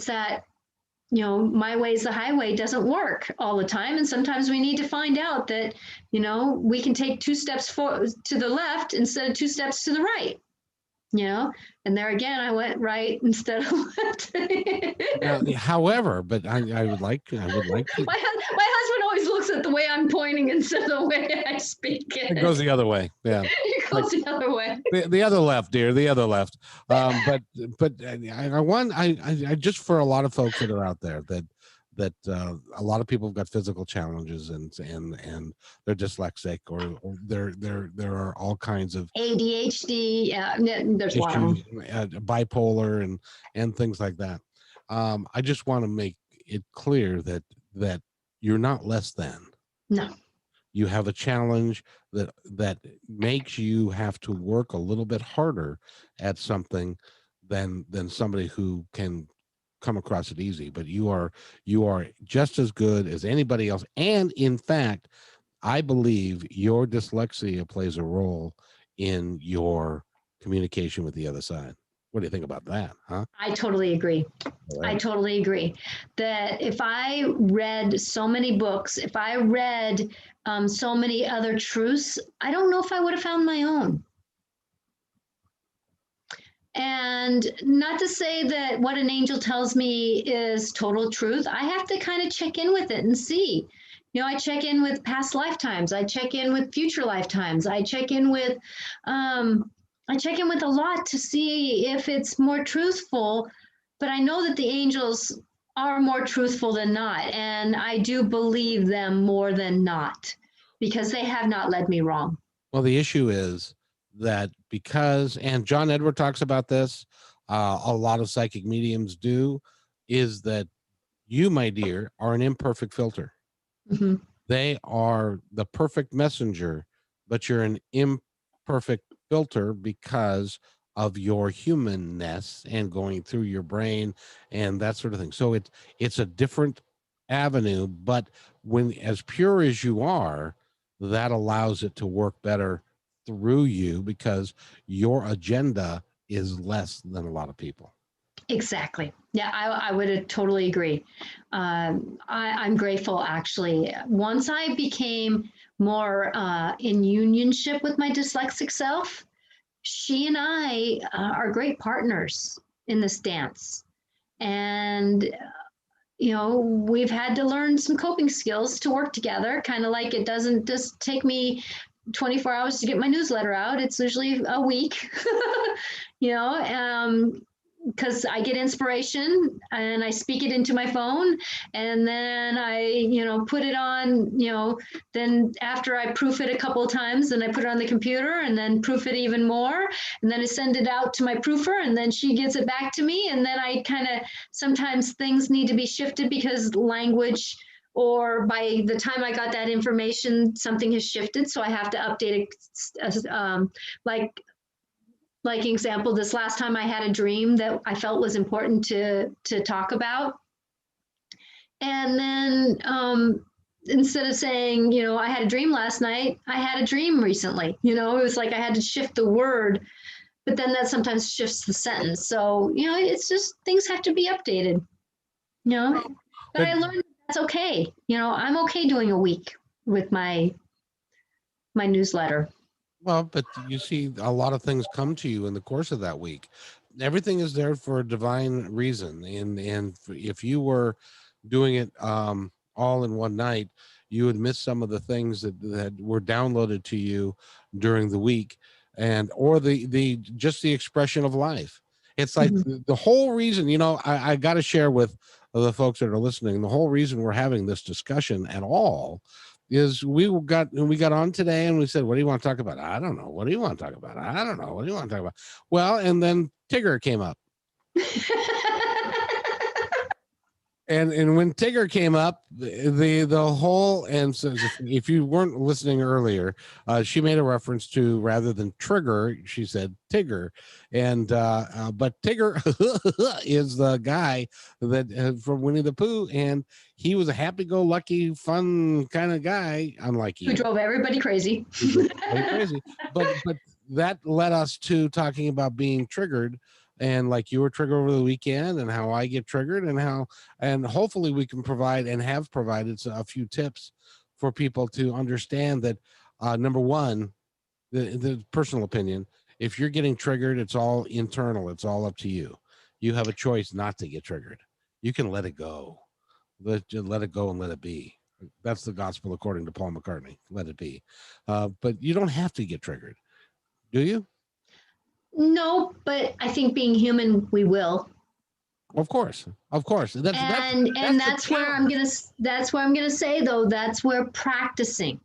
that, my way's the highway doesn't work all the time. And sometimes we need to find out that, we can take 2 steps to the left instead of 2 steps to the right, and there again, I went right instead of left. However, but I would like to. My husband always looks at the way I'm pointing instead of the way I speak it. It goes the other way. Yeah. It goes the other way. The other left, dear, the other left. But I just, for a lot of folks that are out there that a lot of people have got physical challenges and they're dyslexic or there are all kinds of ADHD. Yeah, there's issues, bipolar and things like that. I just want to make it clear that you're not less than. No. You have a challenge that makes you have to work a little bit harder at something than somebody who can come across it easy. But you are just as good as anybody else. And in fact, I believe your dyslexia plays a role in your communication with the other side. What do you think about that, huh? I totally agree. I totally agree that if I read so many books, if I read so many other truths, I don't know if I would have found my own. And not to say that what an angel tells me is total truth. I have to kind of check in with it and see. You know, I check in with past lifetimes. I check in with future lifetimes. I check in with a lot to see if it's more truthful. But I know that the angels are more truthful than not, and I do believe them more than not because they have not led me wrong. Well, the issue is that because, and John Edward talks about this, a lot of psychic mediums do, is that you, my dear, are an imperfect filter. Mm-hmm. They are the perfect messenger, but you're an imperfect filter because of your humanness and going through your brain and that sort of thing. So it's a different avenue, but when as pure as you are, that allows it to work better through you because your agenda is less than a lot of people. Exactly. Yeah, I would totally agree. I'm grateful, actually. Once I became more in unionship with my dyslexic self, she and I are great partners in this dance. And, you know, we've had to learn some coping skills to work together, kind of like it doesn't just take me 24 hours to get my newsletter out. It's usually a week, you know, because I get inspiration and I speak it into my phone and then I, you know, put it on, you know, then after I proof it a couple of times, then I put it on the computer and then proof it even more. And then I send it out to my proofer and then she gives it back to me. And then I kind of, sometimes things need to be shifted because language or by the time I got that information, something has shifted. So I have to update it, like example, this last time I had a dream that I felt was important to talk about. And then instead of saying, you know, I had a dream last night, I had a dream recently. You know, it was like I had to shift the word, but then that sometimes shifts the sentence. So, you know, it's just things have to be updated, you know, but I learned that's okay. You know, I'm okay doing a week with my newsletter. Well, but you see a lot of things come to you in the course of that week. Everything is there for a divine reason. And if you were doing it all in one night, you would miss some of the things that were downloaded to you during the week and or the just the expression of life. It's like the whole reason, you know, I got to share with the folks that are listening, the whole reason we're having this discussion at all is we got on today and we said, what do you want to talk about? I don't know. What do you want to talk about? I don't know. What do you want to talk about? Well, and then Tigger came up. And when Tigger came up, the whole, and so if you weren't listening earlier, she made a reference to, rather than trigger, she said Tigger, and but Tigger is the guy that from Whiny the Pooh, and he was a happy-go-lucky, fun kind of guy, unlike you. Who drove everybody crazy. But that led us to talking about being triggered. And like you were triggered over the weekend and how I get triggered and hopefully we can provide and have provided a few tips for people to understand that number one, the personal opinion, if you're getting triggered, it's all internal. It's all up to you. You have a choice not to get triggered. You can let it go. Let it go and let it be. That's the gospel according to Paul McCartney. Let it be. But you don't have to get triggered. Do you? No, but I think being human, we will. Of course. That's where I'm gonna say though, that's where practicing.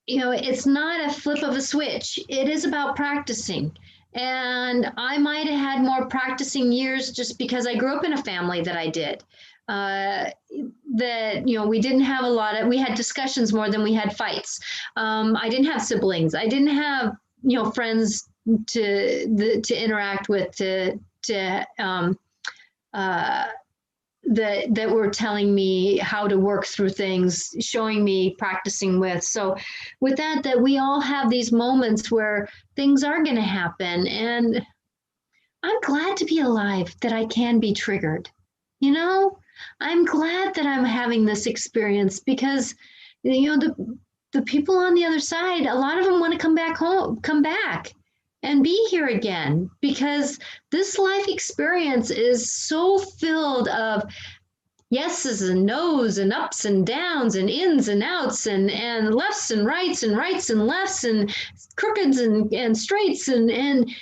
You know, it's not a flip of a switch. It is about practicing. And I might have had more practicing years just because I grew up in a family that I did. That, we didn't have we had discussions more than we had fights. I didn't have siblings. I didn't have, friends to interact with, that were telling me how to work through things, showing me, practicing with. So with that we all have these moments where things are going to happen. And I'm glad to be alive, that I can be triggered. I'm glad that I'm having this experience because, the people on the other side, a lot of them want to come back and be here again, because this life experience is so filled of yeses and nos and ups and downs and ins and outs and lefts and rights and lefts and crookeds and straights and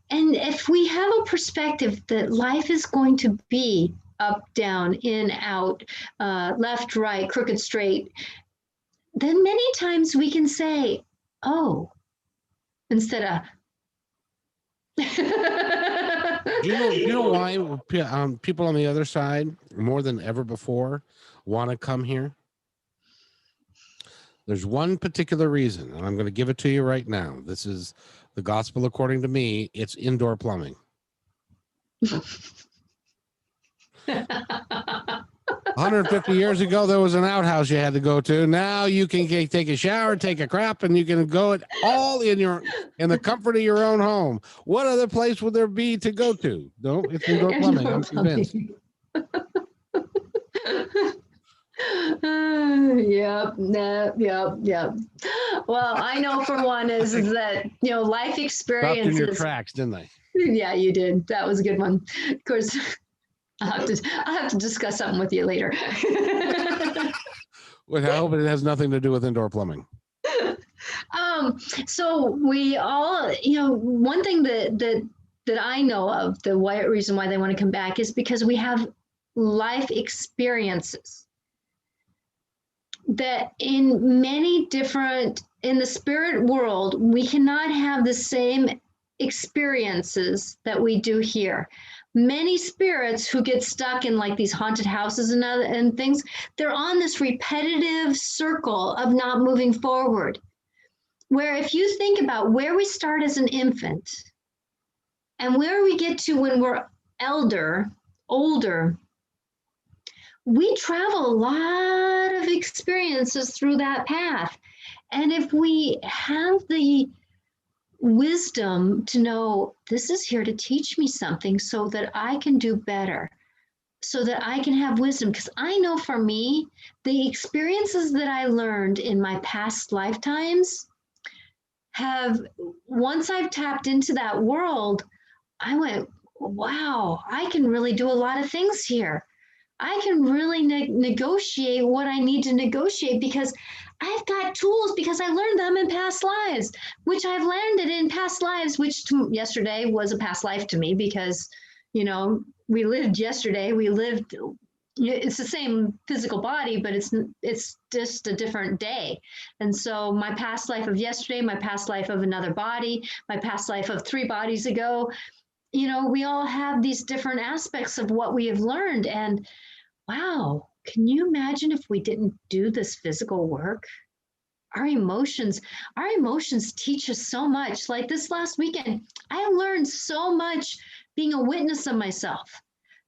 if we have a perspective that life is going to be up, down, in, out, left, right, crooked, straight, then many times we can say, oh, instead of. You know why people on the other side, more than ever before, want to come here? There's one particular reason, and I'm going to give it to you right now. This is the gospel according to me. It's indoor plumbing. 150 years ago, there was an outhouse you had to go to. Now you can take a shower, take a crap, and you can go it all in the comfort of your own home. What other place would there be to go to? No, it's indoor plumbing. I'm convinced. Yep. Well, I know for one is that, life experiences. Stopped in your tracks, didn't they? Yeah, you did. That was a good one. Of course, I'll have to discuss something with you later. Well, I hope it has nothing to do with indoor plumbing. So we all, one thing that I know of, the reason why they want to come back is because we have life experiences that in the spirit world, we cannot have the same experiences that we do here. Many spirits who get stuck in like these haunted houses and things, they're on this repetitive circle of not moving forward. Where if you think about where we start as an infant and where we get to when we're older, we travel a lot of experiences through that path. And if we have the wisdom to know this is here to teach me something so that I can do better, so that I can have wisdom, because I know for me, the experiences that I learned in my past lifetimes once I've tapped into that world, I went, wow, I can really do a lot of things here. I can really negotiate what I need to negotiate because I've got tools, because I learned them in past lives, which I've landed in past lives, which yesterday was a past life to me because, we lived yesterday. It's the same physical body, but it's just a different day. And so my past life of yesterday, my past life of another body, my past life of 3 bodies ago, we all have these different aspects of what we have learned. And wow, can you imagine if we didn't do this physical work? Our emotions teach us so much. Like this last weekend, I learned so much being a witness of myself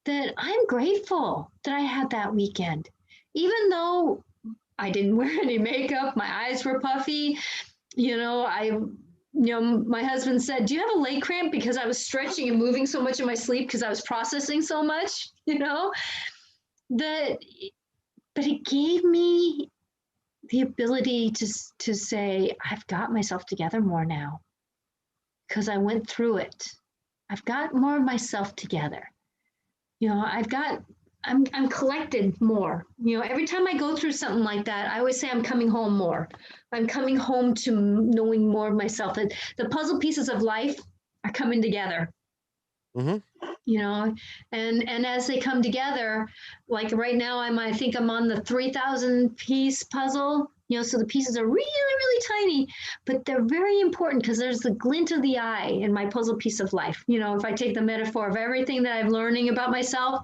that I'm grateful that I had that weekend. Even though I didn't wear any makeup, my eyes were puffy, my husband said, do you have a leg cramp? Because I was stretching and moving so much in my sleep because I was processing so much, but it gave me the ability to say, I've got myself together more now because I went through it. I've got more of myself together. I'm collected more. Every time I go through something like that, I always say I'm coming home more. I'm coming home to knowing more of myself. That the puzzle pieces of life are coming together. Mm-hmm. And as they come together, like right now, I think I'm on the 3,000 piece puzzle. So the pieces are really, really tiny, but they're very important because there's the glint of the eye in my puzzle piece of life. If I take the metaphor of everything that I'm learning about myself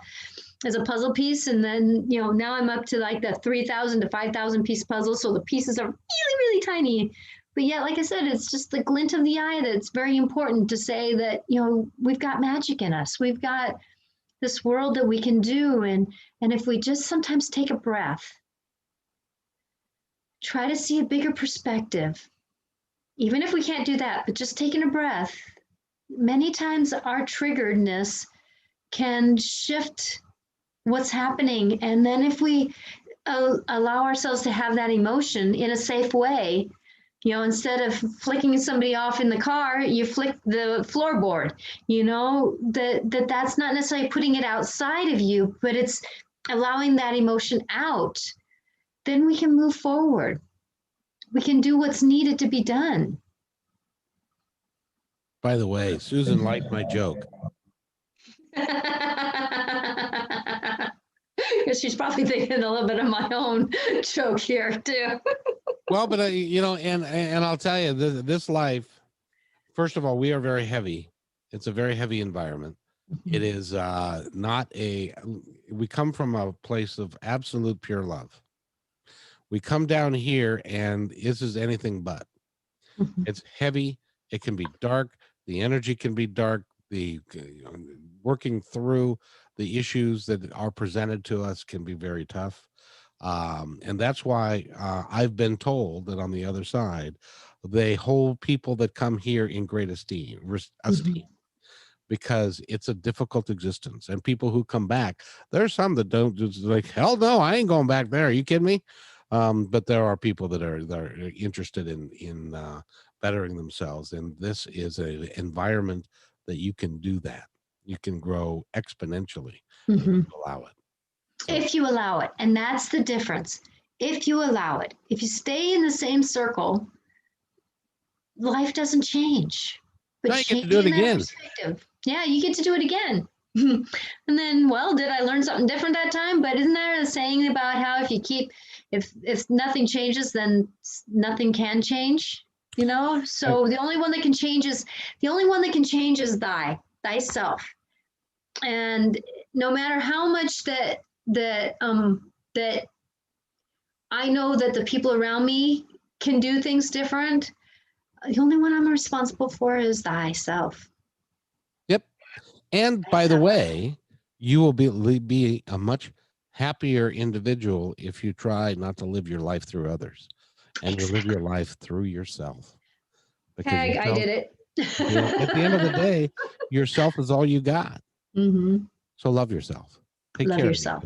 as a puzzle piece, and then, now I'm up to like the 3,000 to 5,000 piece puzzle. So the pieces are really, really tiny. But yet, like I said, it's just the glint of the eye that's very important to say that, we've got magic in us. We've got this world that we can do. And if we just sometimes take a breath, try to see a bigger perspective, even if we can't do that, but just taking a breath, many times our triggeredness can shift what's happening. And then if we allow ourselves to have that emotion in a safe way, instead of flicking somebody off in the car, you flick the floorboard, that's not necessarily putting it outside of you, but it's allowing that emotion out. Then we can move forward. We can do what's needed to be done. By the way, Susan liked my joke. She's probably thinking a little bit of my own joke here too. Well, but and I'll tell you, this life, first of all, we are very heavy. It's a very heavy environment. It is we come from a place of absolute pure love. We come down here and this is anything but. It's heavy. It can be dark. The energy can be dark. The working through the issues that are presented to us can be very tough. And that's why I've been told that on the other side, they hold people that come here in great esteem, because it's a difficult existence. And people who come back, there's some that don't, just like, hell no, I ain't going back there. Are you kidding me? But there are people that are interested in bettering themselves. And this is an environment that you can do that. You can grow exponentially if you allow it. So. If you allow it. And that's the difference. If you allow it. If you stay in the same circle, life doesn't change. But now you get to do it again. Yeah, you get to do it again. And then, well, did I learn something different that time? But isn't there a saying about how if nothing changes, then nothing can change? So the only one that can change is thyself. And no matter how much that I know that the people around me can do things different, the only one I'm responsible for is thyself. Yep. And by the way, you will be a much happier individual if you try not to live your life through others and you live your life through yourself. Because I did it. At the end of the day, yourself is all you got. So love yourself. Take care of yourself.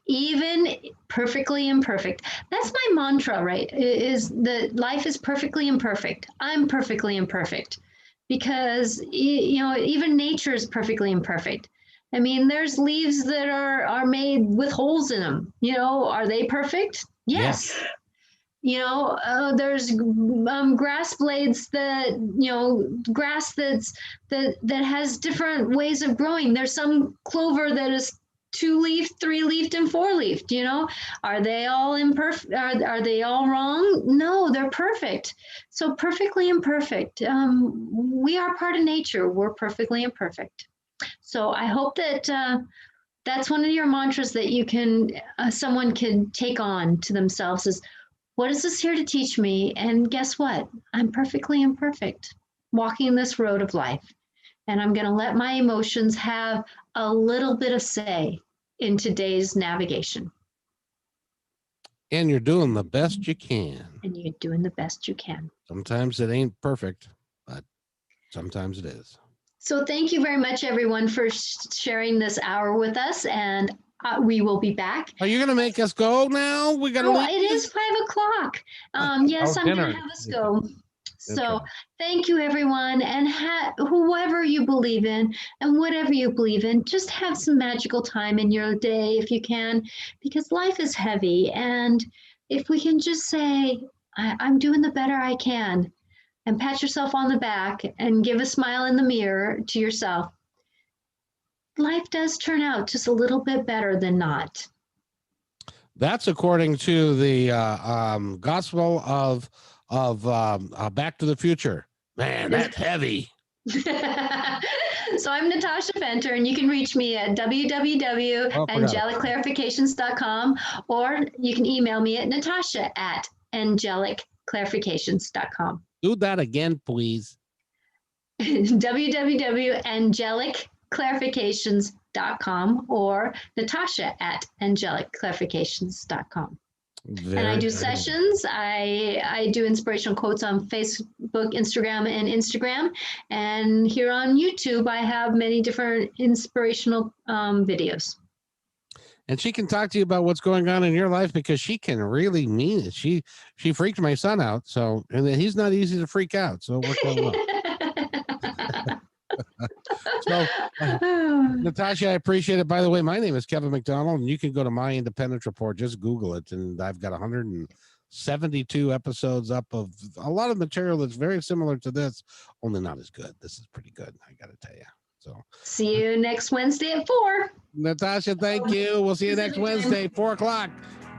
Even perfectly imperfect. That's my mantra, right? Is that life is perfectly imperfect. I'm perfectly imperfect because, even nature is perfectly imperfect. I mean, there's leaves that are made with holes in them. Are they perfect? Yes. There's grass blades that, grass that has different ways of growing. There's some clover that is 2-leafed, 3-leafed, and 4-leafed. Are they all imperfect? Are they all wrong? No, they're perfect. So perfectly imperfect. We are part of nature. We're perfectly imperfect. So I hope that that's one of your mantras that you can, someone can take on to themselves is, what is this here to teach me? And guess what? I'm perfectly imperfect, walking this road of life. And I'm going to let my emotions have a little bit of say in today's navigation. And you're doing the best you can. And you're doing the best you can. Sometimes it ain't perfect, but sometimes it is. So thank you very much, everyone, for sharing this hour with us. And we will be back. Are you going to make us go now? We got to leave. It is 5 o'clock. Yes, I'm going to have us go. So thank you, everyone. And whoever you believe in and whatever you believe in, just have some magical time in your day if you can, because life is heavy. And if we can just say, I'm doing the better I can, and pat yourself on the back and give a smile in the mirror to yourself, life does turn out just a little bit better than not. That's according to the Gospel of Back to the Future. Man, that's heavy. So I'm Natasha Venter, and you can reach me at www.angelicclarifications.com, or you can email me at natasha@angelicclarifications.com. Do that again, please. www.angelicclarifications.com or natasha@angelicclarifications.com. And I do sessions. I do inspirational quotes on Facebook, Instagram, and Instagram. And here on YouTube, I have many different inspirational videos. And she can talk to you about what's going on in your life because she can really mean it. She freaked my son out. So, and he's not easy to freak out. So it worked out well. So, Natasha, I appreciate it. By the way, my name is Kevin McDonald, and you can go to My Independence Report. Just Google it, and I've got 172 episodes up of a lot of material that's very similar to this, only not as good. This is pretty good, I got to tell you. So, see you next Wednesday at 4. Natasha, thank you. We'll see you next Wednesday, 4 o'clock.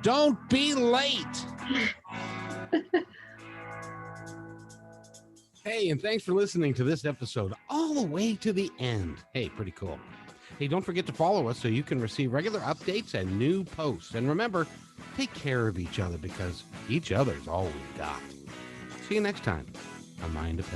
Don't be late. Hey, and thanks for listening to this episode all the way to the end. Hey, pretty cool. Hey, don't forget to follow us so you can receive regular updates and new posts. And remember, take care of each other because each other's all we got. See you next time on Mind Independence.